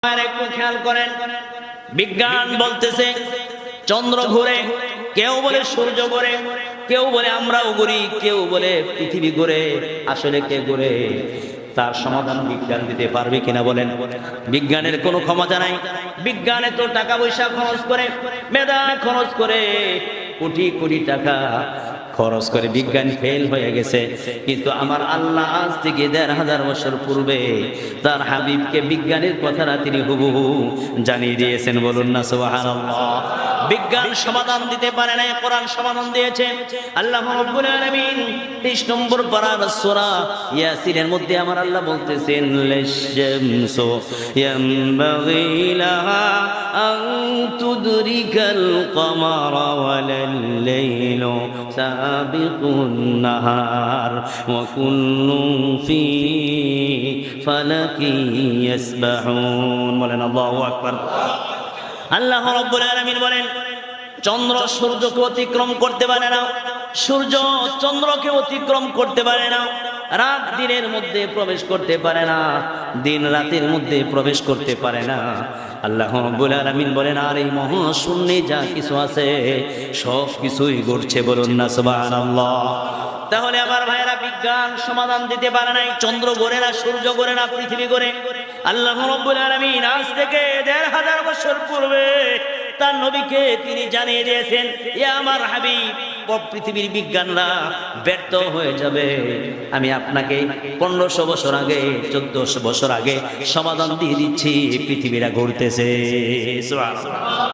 আর একটু খেয়াল করেন, বিজ্ঞান বলতেছে চন্দ্র ঘুরে, কেউ বলে সূর্য ঘুরে, কেউ বলে আমরাও ঘুরি, কেউ বলে পৃথিবী ঘুরে। আসলে কে ঘুরে তার সমাধান বিজ্ঞান দিতে পারবে কিনা বলেন? বিজ্ঞানের কোনো ক্ষমতা নাই। বিজ্ঞানে তো টাকা পয়সা খরচ করে, মেধা খরচ করে, কোটি কোটি টাকা খরচ করে বিজ্ঞান ফেল হয়ে গেছে। কিন্তু আমার আল্লাহ আজ থেকে ১,৫০০ বছর পূর্বে তার হাবিবকে বিজ্ঞানের কথাটা তিনি হুবহু জানিয়ে দিয়েছেন। বলুন না সুবহানাল্লাহ। বিজ্ঞান সমাধান দিতে পারে না, কোরআন সমাধান দিয়েছে। আল্লাহ রাব্বুল আলামিন ৩০ নম্বর পারার সূরা ইয়াসিনের মধ্যে আমার আল্লাহ বলতেছেন, লাশ-শামসু ইয়ামবাগি লাহা আন তুদরিকাল কমারা ওয়ালাল লাইলু সাবিকুন নাহার ওয়া কুল্লুন ফি ফালাকি ইয়াসবাহুন। বলেন আল্লাহু আকবার। আল্লাহ রাব্বুল আলামিন বলেন, চন্দ্র সূর্যকে অতিক্রম করতে পারে না, সূর্য চন্দ্রকে অতিক্রম করতে পারে না, রাত দিনের মধ্যে প্রবেশ করতে পারে না, দিন রাতের মধ্যে প্রবেশ করতে পারে না। আল্লাহ রাব্বুল আলামিন বলেন, আর এই মহাশূন্যে যা কিছু আছে সব কিছুই ঘটছে। বলুন না সুবহানাল্লাহ। তাহলে আমার ভাইয়েরা, বিজ্ঞান সমাধান দিতে পারে নাই, চন্দ্র ঘোরে না, সূর্য ঘোরে না, পৃথিবী ঘোরে। আল্লাহ রাব্বুল আলামিন আজ থেকে ১,৫০০ বছর পূর্বে তার নবীকে তিনি জানিয়ে দিয়েছেন, এ আমার হাবিব, পৃথিবীর বিজ্ঞানরা ব্যর্থ হয়ে যাবে। আমি আপনাকে ১৫০০ বছর আগে, ১৪০০ বছর আগে সমাধান দিয়ে দিচ্ছি, পৃথিবীরা ঘুরতেছে। সুবহানাল্লাহ।